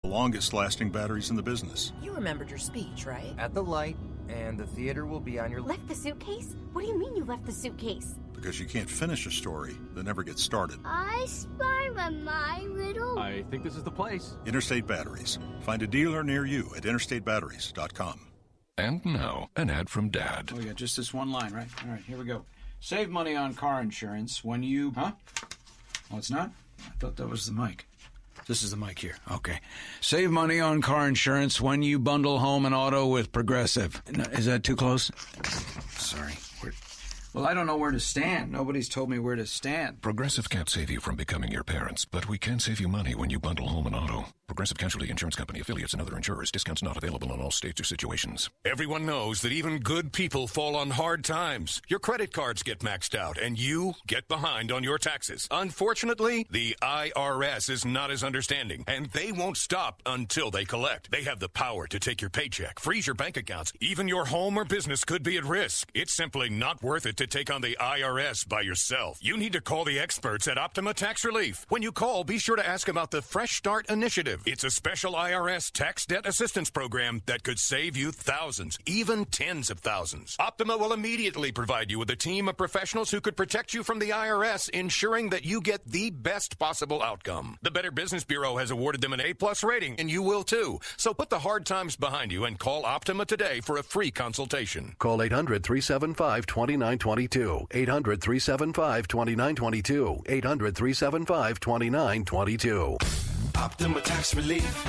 The longest-lasting batteries in the business. You remembered your speech, right? At the light, and the theater will be on your left the suitcase? What do you mean you left the suitcase? Because you can't finish a story that never gets started. I spy my riddle. I think this is the place. Interstate Batteries. Find a dealer near you at interstatebatteries.com. And now, an ad from Dad. Oh, we got just this one line, right? All right, here we go. Save money on car insurance when you... Huh? Oh, it's not? I thought that was the mic. This is the mic here. Okay. Save money on car insurance when you bundle home and auto with Progressive. No, is that too close? Sorry. Well, I don't know where to stand. Nobody's told me where to stand. Progressive can't save you from becoming your parents, but we can save you money when you bundle home and auto. Progressive Casualty Insurance Company, affiliates, and other insurers. Discounts not available in all states or situations. Everyone knows that even good people fall on hard times. Your credit cards get maxed out, and you get behind on your taxes. Unfortunately, the IRS is not as understanding, and they won't stop until they collect. They have the power to take your paycheck, freeze your bank accounts. Even your home or business could be at risk. It's simply not worth it to take on the IRS by yourself. You need to call the experts at Optima Tax Relief. When you call, be sure to ask about the Fresh Start Initiative. It's a special IRS tax debt assistance program that could save you thousands, even tens of thousands. Optima will immediately provide you with a team of professionals who could protect you from the IRS, ensuring that you get the best possible outcome. The Better Business Bureau has awarded them an A+ rating, and you will too. So put the hard times behind you and call Optima today for a free consultation. Call 800-375-2922. 800-375-2922. 800-375-2922. Optima Tax Relief.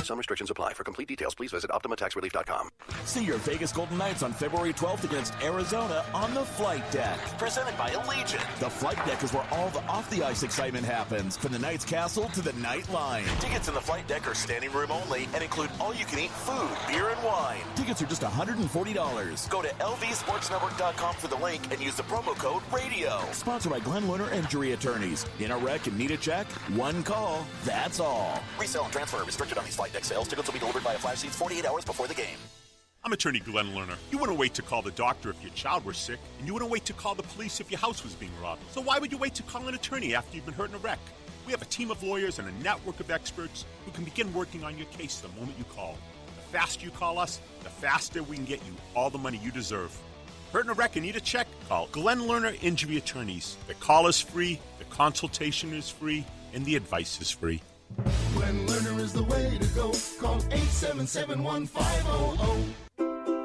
Some restrictions apply. For complete details, please visit OptimaTaxRelief.com. See your Vegas Golden Knights on February 12th against Arizona on the Flight Deck. Presented by Allegiant. The Flight Deck is where all the off-the-ice excitement happens, from the Knights Castle to the Night Line. Tickets in the Flight Deck are standing room only and include all-you-can-eat food, beer, and wine. Tickets are just $140. Go to LVSportsNetwork.com for the link and use the promo code RADIO. Sponsored by Glenn Lerner Injury Attorneys. In a wreck and need a check? One call. That's all. Resale and transfer restricted on these Flight Deck sales. Tickets will be delivered via Flash Seats 48 hours before the game. I'm attorney Glenn Lerner. You wouldn't wait to call the doctor if your child were sick, and you wouldn't wait to call the police if your house was being robbed. So why would you wait to call an attorney after you've been hurt in a wreck? We have a team of lawyers and a network of experts who can begin working on your case the moment you call. The faster you call us, the faster we can get you all the money you deserve. Hurt in a wreck and need a check? Call Glenn Lerner Injury Attorneys. The call is free, the consultation is free, and the advice is free. Glenn Lerner is the way to go. Call 877-1500.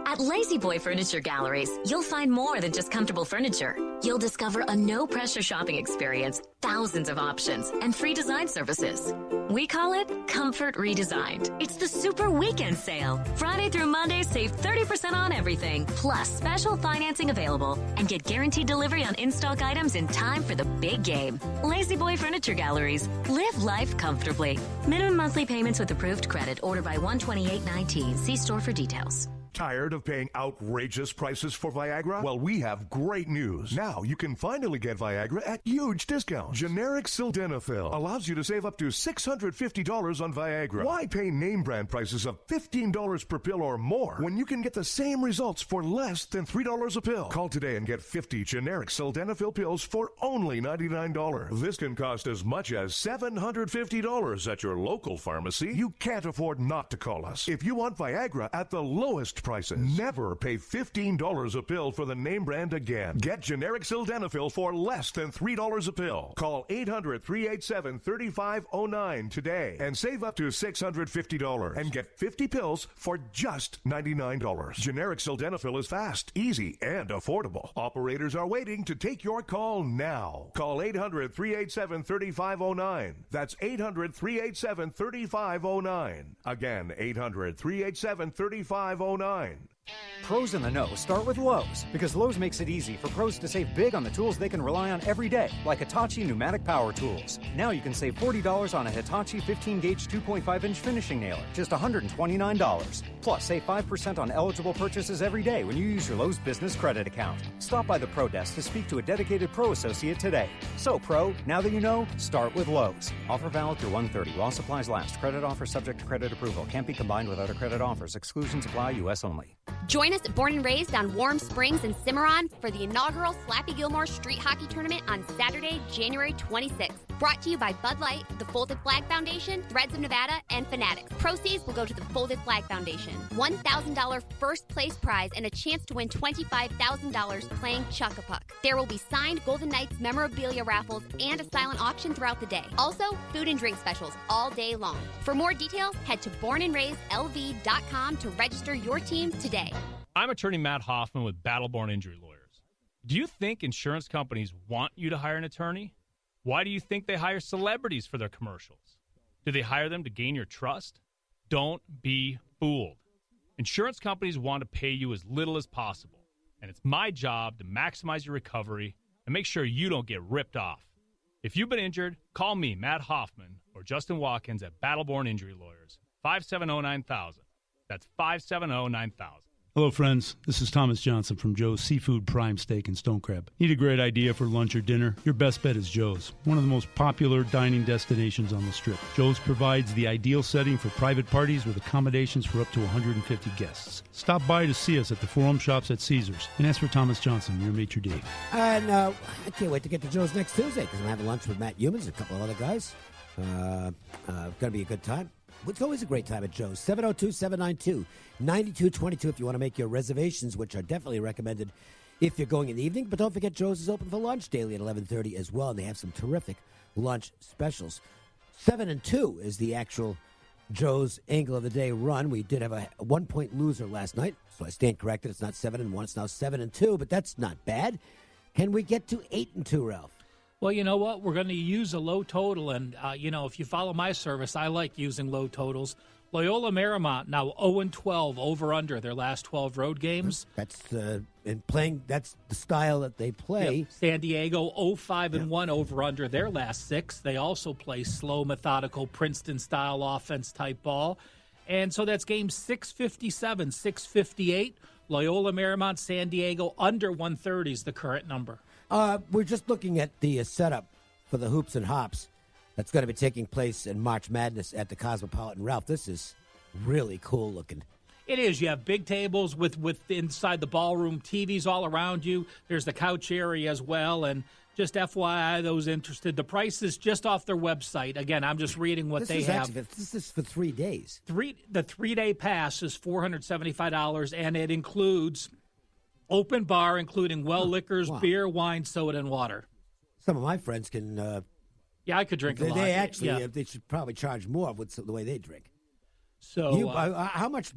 At Lazy Boy Furniture Galleries, you'll find more than just comfortable furniture. You'll discover a no-pressure shopping experience, thousands of options, and free design services. We call it Comfort Redesigned. It's the Super Weekend Sale. Friday through Monday, save 30% on everything, plus special financing available, and get guaranteed delivery on in-stock items in time for the big game. Lazy Boy Furniture Galleries. Live life comfortably. Minimum monthly payments with approved credit. Order by 1/28/19. See store for details. Tired of paying outrageous prices for Viagra? Well, we have great news. Now you can finally get Viagra at huge discounts. Generic sildenafil allows you to save up to $650 on Viagra. Why pay name brand prices of $15 per pill or more when you can get the same results for less than $3 a pill? Call today and get 50 generic sildenafil pills for only $99. This can cost as much as $750 at your local pharmacy. You can't afford not to call us. If you want Viagra at the lowest prices, never pay $15 a pill for the name brand again. Get generic sildenafil for less than $3 a pill. Call 800-387-3509 today and save up to $650 and get 50 pills for just $99. Generic sildenafil is fast, easy, and affordable. Operators are waiting to take your call now. Call 800-387-3509. That's 800-387-3509. Again, 800-387-3509. Pros in the know start with Lowe's, because Lowe's makes it easy for pros to save big on the tools they can rely on every day, like Hitachi pneumatic power tools. Now you can save $40 on a Hitachi 15-gauge 2.5-inch finishing nailer, just $129. Plus, save 5% on eligible purchases every day when you use your Lowe's business credit account. Stop by the Pro Desk to speak to a dedicated Pro associate today. So, Pro, now that you know, start with Lowe's. Offer valid through 1/30 while supplies last. Credit offer subject to credit approval. Can't be combined with other credit offers. Exclusions apply. U.S. only. Join us at Born and Raised on Warm Springs and Cimarron for the inaugural Slappy Gilmore Street Hockey Tournament on Saturday, January 26th. Brought to you by Bud Light, the Folded Flag Foundation, Threads of Nevada, and Fanatics. Proceeds will go to the Folded Flag Foundation. $1,000 first place prize and a chance to win $25,000 playing Chuck-a-Puck. There will be signed Golden Knights memorabilia raffles and a silent auction throughout the day. Also, food and drink specials all day long. For more details, head to bornandraisedlv.com to register your team today. I'm attorney Matt Hoffman with Battleborn Injury Lawyers. Do you think insurance companies want you to hire an attorney? Why do you think they hire celebrities for their commercials? Do they hire them to gain your trust? Don't be fooled. Insurance companies want to pay you as little as possible, and it's my job to maximize your recovery and make sure you don't get ripped off. If you've been injured, call me, Matt Hoffman, or Justin Watkins at Battleborn Injury Lawyers, 570-9000. That's 570-9000. Hello, friends. This is Thomas Johnson from Joe's Seafood Prime Steak and Stone Crab. Need a great idea for lunch or dinner? Your best bet is Joe's, one of the most popular dining destinations on the Strip. Joe's provides the ideal setting for private parties with accommodations for up to 150 guests. Stop by to see us at the Forum Shops at Caesars and ask for Thomas Johnson, your maitre d'. And I can't wait to get to Joe's next Tuesday because I'm having lunch with Matt Humans and a couple of other guys. Going to be a good time. It's always a great time at Joe's. 702-792-9222 if you want to make your reservations, which are definitely recommended if you're going in the evening. But don't forget, Joe's is open for lunch daily at 11:30 as well, and they have some terrific lunch specials. 7 and 2 is the actual Joe's Angle of the Day run. We did have a 1-point loser last night, so I stand corrected. It's not 7 and 1, it's now 7 and 2, but that's not bad. Can we get to 8 and 2, Ralph? Well, you know what? We're going to use a low total, and, if you follow my service, I like using low totals. Loyola Marymount now 0-12 over-under their last 12 road games. That's that's the style that they play. Yep. San Diego 0-5-1 over-under their last 6. They also play slow, methodical, Princeton-style offense-type ball. And so that's game 657, 658. Loyola Marymount, San Diego, under 130 is the current number. We're just looking at the setup for the Hoops and Hops that's going to be taking place in March Madness at the Cosmopolitan. Ralph, this is really cool looking. It is. You have big tables with inside the ballroom, TVs all around you. There's the couch area as well. And just FYI, those interested, the price is just off their website. Again, I'm just reading what they have. This is for 3 days. The 3-day pass is $475, and it includes open bar, including liquors, beer, wine, soda, and water. Some of my friends can. I could drink a lot. They actually, they should probably charge more with the way they drink. So, how much?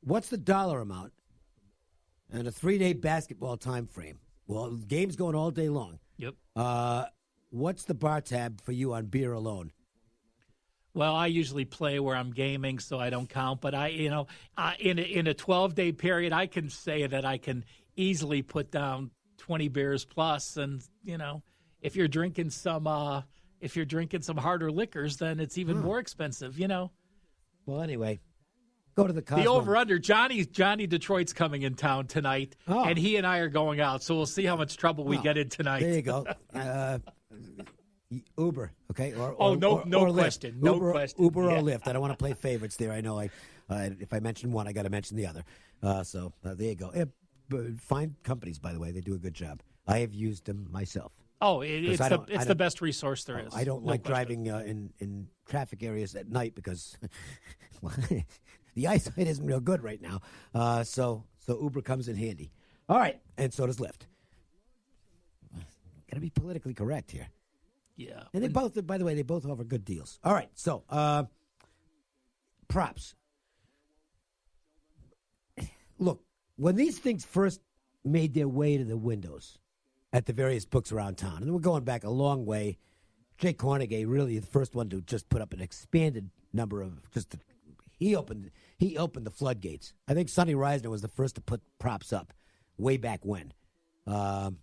What's the dollar amount? And a 3-day basketball time frame. Well, the game's going all day long. Yep. What's the bar tab for you on beer alone? Well, I usually play where I'm gaming, so I don't count. But in a 12-day period, I can say that I can easily put down 20 beers plus. And if you're drinking some harder liquors, then it's even more expensive. Well, anyway, go to the Cosmo. The over/under. Johnny Detroit's coming in town tonight, and he and I are going out. So we'll see how much trouble we get in tonight. There you go. Uber, okay? No or question. Lyft. No question. Uber or Lyft. I don't want to play favorites there. I know if I mention one, I got to mention the other. So there you go. Fine companies, by the way. They do a good job. I have used them myself. Oh, it's the best resource there is. I don't like driving in traffic areas at night because the eyesight isn't real good right now. So Uber comes in handy. All right, and so does Lyft. Got to be politically correct here. Yeah. And they both, by the way, they both offer good deals. All right, so props. Look, when these things first made their way to the windows at the various books around town, and we're going back a long way, Jay Cornegay really the first one to just put up an expanded number of he opened the floodgates. I think Sonny Reisner was the first to put props up way back when. And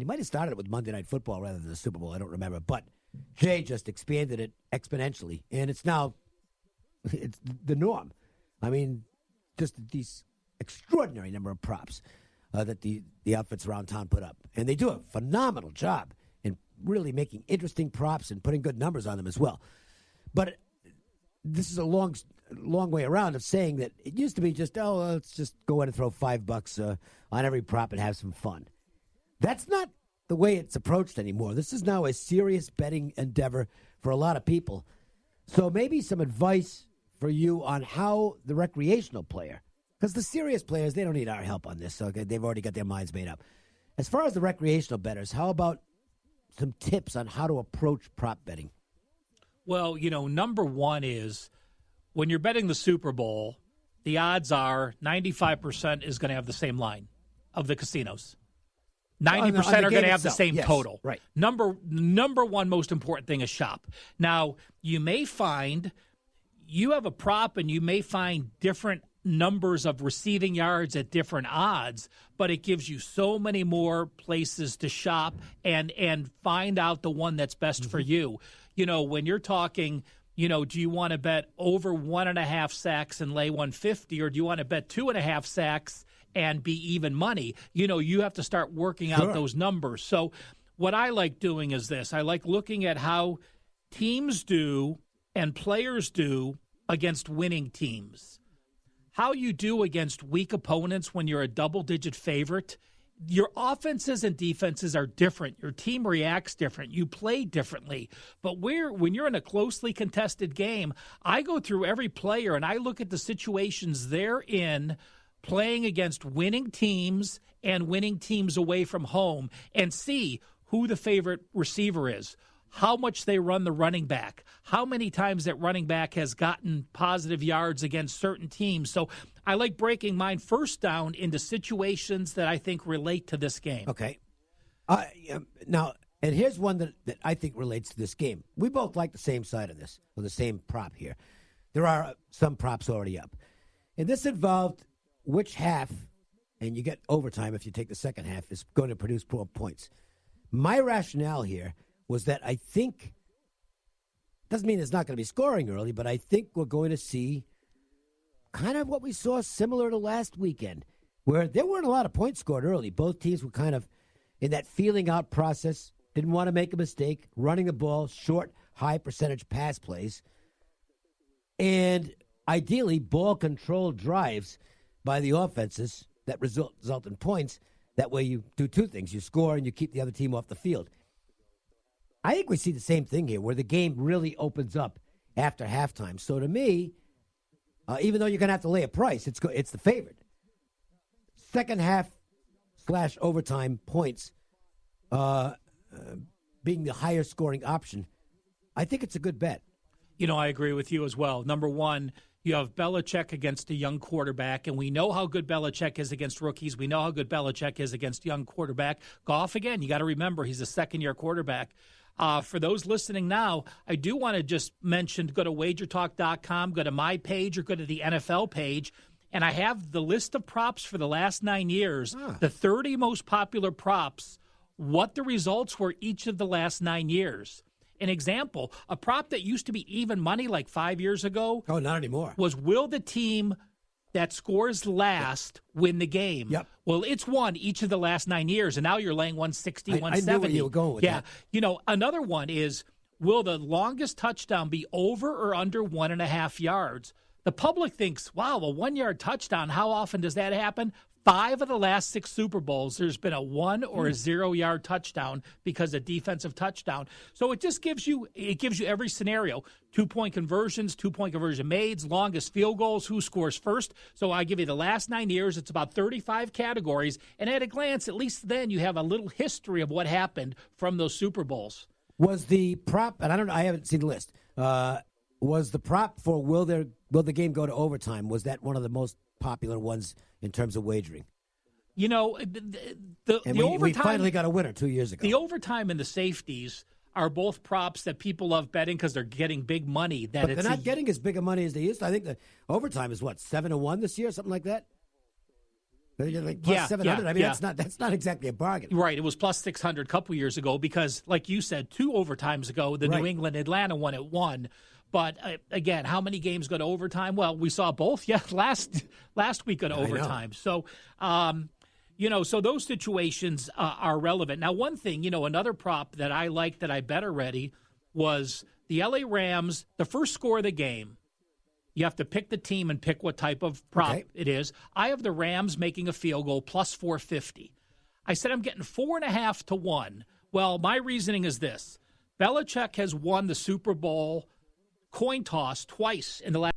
he might have started it with Monday Night Football rather than the Super Bowl. I don't remember. But Jay just expanded it exponentially. And it's now the norm. I mean, just these extraordinary number of props that the outfits around town put up. And they do a phenomenal job in really making interesting props and putting good numbers on them as well. But this is a long way around of saying that it used to be just, let's just go in and throw $5 on every prop and have some fun. That's not the way it's approached anymore. This is now a serious betting endeavor for a lot of people. So maybe some advice for you on how the recreational player, because the serious players, they don't need our help on this. So they've already got their minds made up. As far as the recreational bettors, how about some tips on how to approach prop betting? Well, number one is when you're betting the Super Bowl, the odds are 95% is going to have the same line of the casinos. 90% are going to have the same total. Right. Number one most important thing is shop. Now, you may find you have a prop and you may find different numbers of receiving yards at different odds, but it gives you so many more places to shop and find out the one that's best for you. When you're talking, do you want to bet over 1.5 sacks and lay 150, or do you want to bet 2.5 sacks and be even money? You have to start working out those numbers. So what I like doing is this. I like looking at how teams do and players do against winning teams. How you do against weak opponents when you're a double-digit favorite. Your offenses and defenses are different. Your team reacts different. You play differently. But when you're in a closely contested game, I go through every player and I look at the situations they're in playing against winning teams and winning teams away from home and see who the favorite receiver is, how much they run the running back, how many times that running back has gotten positive yards against certain teams. So I like breaking mine first down into situations that I think relate to this game. Okay. Now, and here's one that I think relates to this game. We both like the same side of this, or the same prop here. There are some props already up. And this involved which half, and you get overtime if you take the second half, is going to produce more points. My rationale here was that I think, doesn't mean it's not going to be scoring early, but I think we're going to see kind of what we saw similar to last weekend, where there weren't a lot of points scored early. Both teams were kind of in that feeling out process, didn't want to make a mistake, running the ball, short, high percentage pass plays, and ideally ball-controlled drives by the offenses that result in points. That way you do two things. You score and you keep the other team off the field. I think we see the same thing here, where the game really opens up after halftime. So to me, even though you're going to have to lay a price, it's the favorite. Second half / overtime points being the higher scoring option, I think it's a good bet. I agree with you as well. Number one, you have Belichick against a young quarterback, and we know how good Belichick is against rookies. We know how good Belichick is against young quarterback. Goff, again, you got to remember, he's a second-year quarterback. For those listening now, I do want to just mention, go to wagertalk.com, go to my page, or go to the NFL page, and I have the list of props for the last 9 years, the 30 most popular props, what the results were each of the last 9 years. An example, a prop that used to be even money like 5 years ago. Oh, not anymore. Was, will the team that scores last win the game? Yep. Well, it's won each of the last 9 years, and now you're laying 160, 170. I knew where you were going with that. Another one is, will the longest touchdown be over or under 1.5 yards? The public thinks, wow, a 1-yard touchdown, how often does that happen? 5 of the last 6 Super Bowls, there's been a 1 or a 0-yard touchdown because of defensive touchdown. So it just gives you every scenario. 2-point conversions, 2-point conversion mades, longest field goals, who scores first. So I give you the last 9 years. It's about 35 categories. And at a glance, at least then you have a little history of what happened from those Super Bowls. Was the prop, and I haven't seen the list, was the prop for will the game go to overtime, was that one of the most popular ones in terms of wagering? The overtime, we finally got a winner 2 years ago. The overtime and the safeties are both props that people love betting because they're getting big money. But they're not getting as big a money as they used to. I think the overtime is, 7-1 this year, something like that? Like plus 700. I mean, that's not exactly a bargain. Right. It was plus 600 a couple years ago because, like you said, 2 overtimes ago, the New England-Atlanta one at 1. But, again, how many games go to overtime? Well, we saw both, last week go to overtime. So, so those situations are relevant. Now, one thing, another prop that I liked that I bet already was the L.A. Rams, the first score of the game. You have to pick the team and pick what type of prop it is. I have the Rams making a field goal plus 450. I said I'm getting 4.5 to 1. Well, my reasoning is this. Belichick has won the Super Bowl coin toss twice in the last